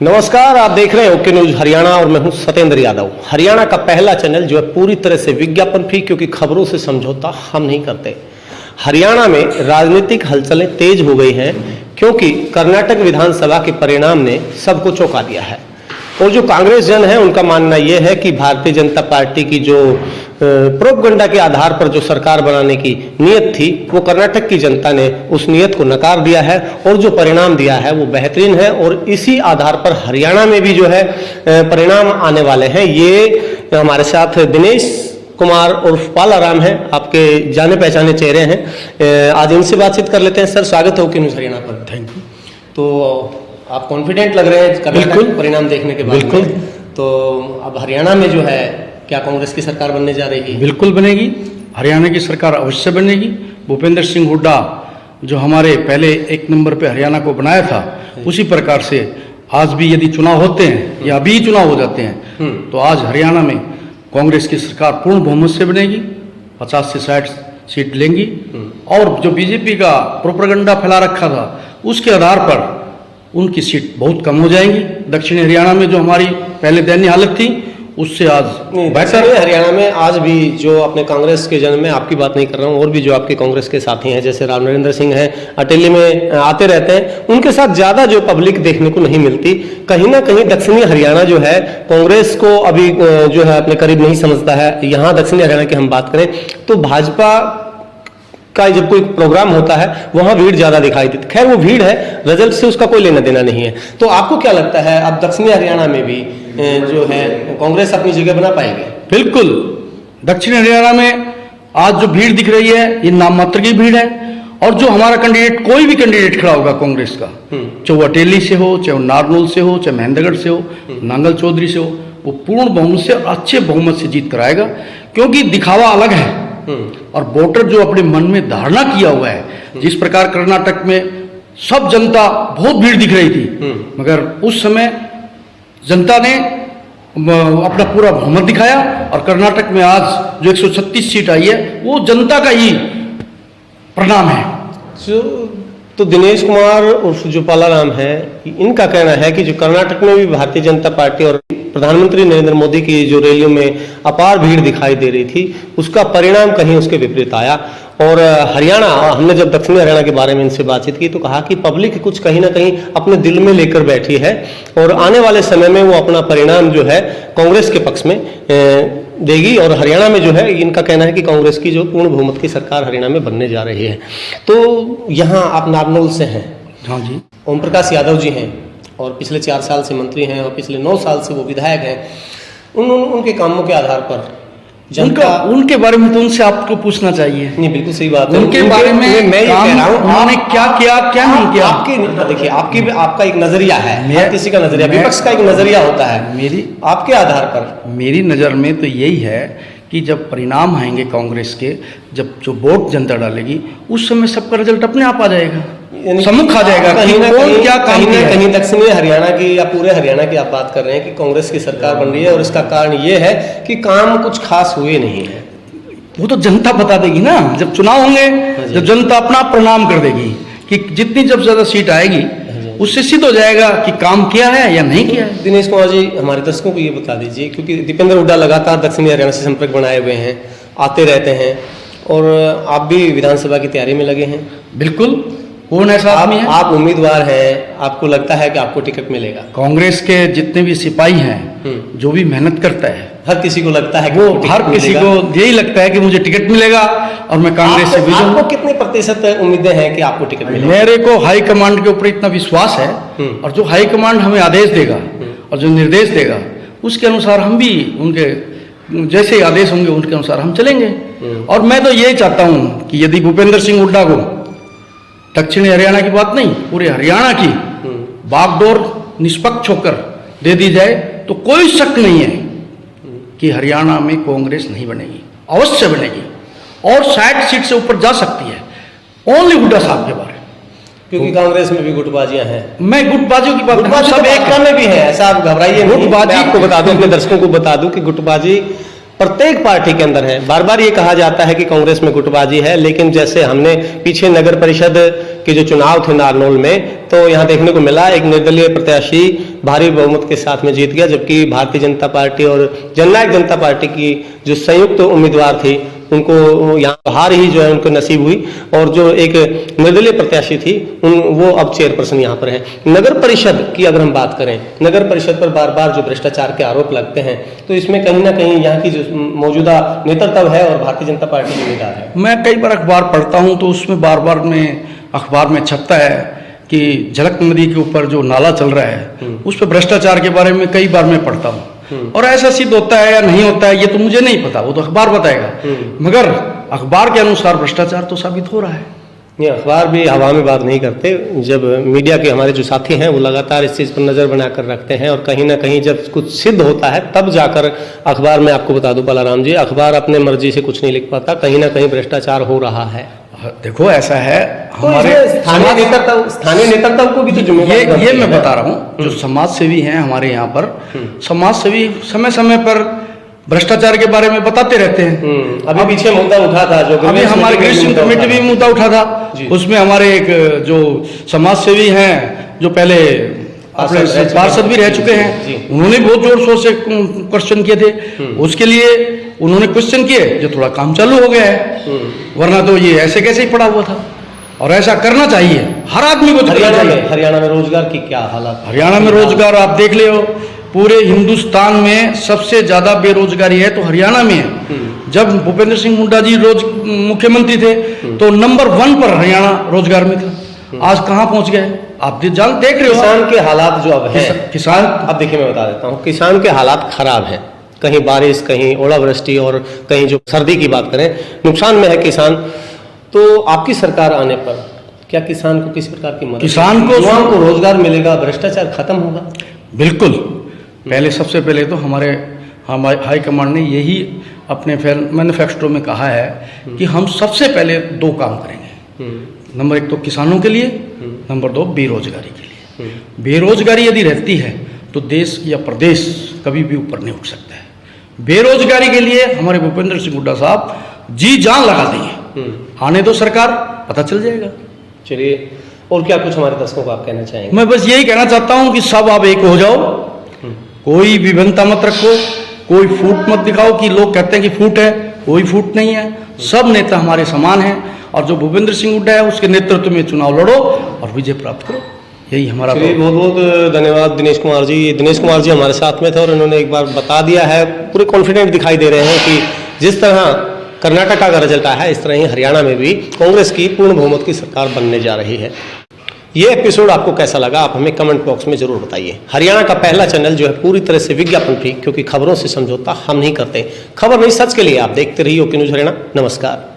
नमस्कार, आप देख रहे हैं ओके न्यूज हरियाणा और मैं हूं सत्येंद्र यादव। हरियाणा का पहला चैनल जो है पूरी तरह से विज्ञापन फ्री, क्योंकि खबरों से समझौता हम नहीं करते। हरियाणा में राजनीतिक हलचलें तेज हो गई हैं क्योंकि कर्नाटक विधानसभा के परिणाम ने सबको चौंका दिया है। और जो कांग्रेस जन है उनका मानना यह है कि भारतीय जनता पार्टी की जो प्रोपगंडा के आधार पर जो सरकार बनाने की नीयत थी, वो कर्नाटक की जनता ने उस नीयत को नकार दिया है और जो परिणाम दिया है वो बेहतरीन है। और इसी आधार पर हरियाणा में भी जो है परिणाम आने वाले हैं। ये हमारे साथ दिनेश कुमार उर्फ पालाराम हैं, आपके जाने पहचाने चेहरे हैं। आज इनसे बातचीत कर लेते हैं। सर, स्वागत है ओके न्यूज हरियाणा पर। Thank you. तो आप कॉन्फिडेंट लग रहे हैं कर्नाटक परिणाम देखने के बाद? बिल्कुल। तो अब हरियाणा में जो है क्या कांग्रेस की सरकार बनने जा रही है? बिल्कुल बनेगी, हरियाणा की सरकार अवश्य बनेगी। भूपेंद्र सिंह हुड्डा जो हमारे पहले एक नंबर पे हरियाणा को बनाया था, उसी प्रकार से आज भी यदि चुनाव होते हैं या अभी चुनाव हो जाते हैं तो आज हरियाणा में कांग्रेस की सरकार पूर्ण बहुमत से बनेगी, 50 से 60 सीट लेंगी। और जो बीजेपी का प्रोपेगेंडा फैला रखा था उसके आधार पर उनकी सीट बहुत कम हो जाएंगी। दक्षिणी हरियाणा में जो हमारी पहले दयनीय हालत थी उससे आज बेहतर है। हरियाणा में आज भी जो अपने कांग्रेस के जन, मैं आपकी बात नहीं कर रहा हूँ, और भी जो आपके कांग्रेस के साथी हैं जैसे राव नरेंद्र सिंह हैं, अटेली में आते रहते हैं, उनके साथ ज्यादा जो पब्लिक देखने को नहीं मिलती। कहीं ना कहीं दक्षिणी हरियाणा जो है कांग्रेस को अभी जो है अपने करीब नहीं समझता है। यहाँ दक्षिणी हरियाणा की हम बात करें तो भाजपा का जब कोई प्रोग्राम होता है वहां भीड़ ज्यादा दिखाई देती। खैर वो भीड़ है, रिजल्ट से उसका कोई लेना देना नहीं है। तो आपको क्या लगता है अब दक्षिणी हरियाणा में भी जो है कांग्रेस अपनी जगह बना पाएगी? बिल्कुल। दक्षिण हरियाणा में आज जो भीड़ दिख रही है ये नाम मात्र की भीड़ है। और जो हमारा कैंडिडेट, कोई भी कैंडिडेट खड़ा होगा कांग्रेस का, चाहे वो अटेली से हो, चाहे वो नारनौल से हो, चाहे महेंद्रगढ़ से हो, नांगल चौधरी से हो, वो पूर्ण बहुमत से और अच्छे बहुमत से जीत कर आएगा। क्योंकि दिखावा अलग है और वोटर जो अपने मन में धारणा किया हुआ है, जिस प्रकार कर्नाटक में सब जनता बहुत भीड़ दिख रही थी, मगर उस समय जनता ने अपना पूरा बहुमत दिखाया और कर्नाटक में आज जो 136 सीट आई है वो जनता का ही परिणाम है। तो दिनेश कुमार उर्फ जो पालाराम है, इनका कहना है कि जो कर्नाटक में भी भारतीय जनता पार्टी और प्रधानमंत्री नरेंद्र मोदी की जो रैलियों में अपार भीड़ दिखाई दे रही थी, उसका परिणाम कहीं उसके विपरीत आया। और हरियाणा, हमने जब दक्षिणी हरियाणा के बारे में इनसे बातचीत की तो कहा कि पब्लिक कुछ कहीं ना कहीं अपने दिल में लेकर बैठी है और आने वाले समय में वो अपना परिणाम जो है कांग्रेस के पक्ष में देगी। और हरियाणा में जो है इनका कहना है कि कांग्रेस की जो पूर्ण बहुमत की सरकार हरियाणा में बनने जा रही है। तो यहाँ आप नारनौल से हैं। हाँ जी। ओम प्रकाश यादव जी हैं और पिछले 4 साल से मंत्री हैं और पिछले 9 साल से वो विधायक हैं। उनके कामों के आधार पर उनके बारे में तो उनसे आपको पूछना चाहिए। नहीं, बिल्कुल सही बात है। उनके बारे में मैं ये कह रहा हूँ उन्होंने क्या किया, क्या नहीं किया। देखिए, आपका एक नजरिया है, हर किसी का नजरिया, विपक्ष का एक नजरिया होता है। आपके आधार पर मेरी नजर में तो यही है कि जब परिणाम आएंगे कांग्रेस के, जब जो वोट जनता डालेगी, उस समय सबका रिजल्ट अपने आप आ जाएगा, सम्मुख आ जाएगा। कहीं दक्षिणी हरियाणा की या पूरे हरियाणा की आप बात कर रहे हैं कि कांग्रेस की सरकार बन रही है और इसका कारण ये है कि काम कुछ खास हुए नहीं है। वो तो जनता बता देगी ना, जब चुनाव होंगे, जब जनता अपना परिणाम कर देगी कि जितनी जब ज्यादा सीट आएगी उससे सिद्ध हो जाएगा कि काम किया है या नहीं किया है। दिनेश कुमार जी, हमारे दर्शकों को ये बता दीजिए, क्योंकि दीपेंद्र हुड्डा लगातार दक्षिणी हरियाणा से संपर्क बनाए हुए हैं, आते रहते हैं और आप भी विधानसभा की तैयारी में लगे हैं। बिल्कुल। कौन ऐसा आदमी है? आप उम्मीदवार हैं, आपको लगता है कि आपको टिकट मिलेगा? कांग्रेस के जितने भी सिपाही हैं, जो भी मेहनत करता है, हर किसी को लगता है कि वो हर किसी को यही लगता है कि मुझे टिकट मिलेगा और मैं कांग्रेस से विजय। आपको कितने प्रतिशत उम्मीदें हैं कि आपको टिकट मिलेगा? मेरे को हाई कमांड के ऊपर इतना विश्वास है और जो हाई कमांड हमें आदेश देगा और जो निर्देश देगा उसके अनुसार हम भी उनके जैसे आदेश होंगे उनके अनुसार हम चलेंगे। और मैं तो यही चाहता हूँ कि यदि भूपेंद्र सिंह हुड्डा को, दक्षिणी हरियाणा की बात नहीं, पूरे हरियाणा की बागडोर निष्पक्ष होकर दे दी जाए तो कोई शक नहीं है कि हरियाणा में कांग्रेस नहीं बनेगी, अवश्य बनेगी और 60 सीट से ऊपर जा सकती है। ओनली हुड्डा साहब के बारे, क्योंकि कांग्रेस में भी गुटबाजियां हैं। मैं गुटबाजियों की बात सब एक में भी है, ऐसा आप घबराइए। गुटबाजी आपको बता दूं, अपने दर्शकों को बता दूं कि गुटबाजी प्रत्येक पार्टी के अंदर है। बार बार ये कहा जाता है कि कांग्रेस में गुटबाजी है, लेकिन जैसे हमने पीछे नगर परिषद के जो चुनाव थे नारनौल में, तो यहाँ देखने को मिला एक निर्दलीय प्रत्याशी भारी बहुमत के साथ में जीत गया, जबकि भारतीय जनता पार्टी और जननायक जनता पार्टी की जो संयुक्त उम्मीदवार थी उनको यहाँ हार ही जो है उनको नसीब हुई, और जो एक निर्दलीय प्रत्याशी थी वो अब चेयरपर्सन यहाँ पर है। नगर परिषद की अगर हम बात करें, नगर परिषद पर बार बार जो भ्रष्टाचार के आरोप लगते हैं, तो इसमें कहीं ना कहीं यहाँ की जो मौजूदा नेतृत्व है और भारतीय जनता पार्टी जिम्मेदार है। मैं कई बार अखबार पढ़ता हूँ तो उसमें बार बार में अखबार में छपता है कि झलक नदी के ऊपर जो नाला चल रहा है उस पर भ्रष्टाचार के बारे में कई बार मैं पढ़ता हूँ, और ऐसा सिद्ध होता है या नहीं होता है ये तो मुझे नहीं पता, वो तो अखबार बताएगा। मगर अखबार के अनुसार भ्रष्टाचार तो साबित हो रहा है। ये अखबार भी हवा में बात नहीं करते, जब मीडिया के हमारे जो साथी हैं वो लगातार इस चीज़ पर नज़र बनाकर रखते हैं, और कहीं ना कहीं जब कुछ सिद्ध होता है तब जाकर अखबार में, आपको बता दूं बालाराम जी, अखबार अपने मर्जी से कुछ नहीं लिख पाता, कहीं ना कहीं भ्रष्टाचार हो रहा है। देखो ऐसा है, तो हमारे स्थानीय नेतृत्व को भी तो जिम्मेदारी ये मैं बता रहा हूँ, जो समाज सेवी हैं हमारे यहाँ पर, समाज सेवी समय समय पर भ्रष्टाचार के बारे में बताते रहते हैं। अभी पीछे मुद्दा उठा था, जो अभी हमारे गृह कमेटी भी मुद्दा उठा था, उसमें हमारे एक जो समाज सेवी हैं जो पहले अपने पार्षद भी रह चुके हैं, उन्होंने बहुत जोर शोर से क्वेश्चन किए थे। उसके लिए उन्होंने क्वेश्चन किए, जो थोड़ा काम चालू हो गया है, वरना तो ये ऐसे कैसे ही पड़ा हुआ था। और ऐसा करना चाहिए, हर आदमी को करना चाहिए। हरियाणा में रोजगार की क्या हालत? हरियाणा में रोजगार आप देख ले, पूरे हिंदुस्तान में सबसे ज्यादा बेरोजगारी है तो हरियाणा में है। जब भूपेंद्र सिंह हुड्डा जी मुख्यमंत्री थे तो नंबर 1 पर हरियाणा रोजगार में था। आज कहाँ पहुंच गए आप देख रहे हो। किसान के हालात जो अब है, किसान अब देखिए मैं बता देता हूँ, किसान के हालात खराब है। कहीं बारिश, कहीं ओलावृष्टि, और कहीं जो सर्दी की बात करें, नुकसान में है किसान। तो आपकी सरकार आने पर क्या किसान को किसी प्रकार की मदद, किसान को रोजगार मिलेगा, भ्रष्टाचार खत्म होगा? बिल्कुल। पहले सबसे पहले तो हमारे हाई कमांड ने यही अपने मैनिफेस्टो में कहा है कि हम सबसे पहले 2 काम करेंगे। नंबर 1 तो किसानों के लिए, नंबर 2 बेरोजगारी के लिए। बेरोजगारी यदि रहती है तो देश या प्रदेश कभी भी ऊपर नहीं उठ सकता है। बेरोजगारी के लिए हमारे भूपेंद्र सिंह हुड्डा साहब जी जान लगा देंगे। आने दो सरकार, पता चल जाएगा। चलिए, और क्या कुछ हमारे दर्शकों को आप कहना चाहेंगे? मैं बस यही कहना चाहता हूं कि सब आप एक हो जाओ, कोई विभिन्नता मत रखो, कोई फूट मत दिखाओ कि लोग कहते हैं कि फूट है, कोई फूट नहीं है। सब नेता हमारे समान हैं, और जो भूपेंद्र सिंह हुड्डा है उसके नेतृत्व में चुनाव लड़ो और विजय प्राप्त करो। यही हमारा। बहुत बहुत धन्यवाद दिनेश कुमार जी। दिनेश कुमार जी हमारे साथ में थे और उन्होंने एक बार बता दिया है, पूरे कॉन्फिडेंट दिखाई दे रहे हैं कि जिस तरह कर्नाटका का रिजल्ट आया है, इस तरह ही हरियाणा में भी कांग्रेस की पूर्ण बहुमत की सरकार बनने जा रही है। ये एपिसोड आपको कैसा लगा, आप हमें कमेंट बॉक्स में जरूर बताइए। हरियाणा का पहला चैनल जो है पूरी तरह से विज्ञापन फ्री, क्योंकि खबरों से समझौता हम नहीं करते। खबर नहीं, सच के लिए आप देखते रहिए ओके न्यूज हरियाणा। नमस्कार।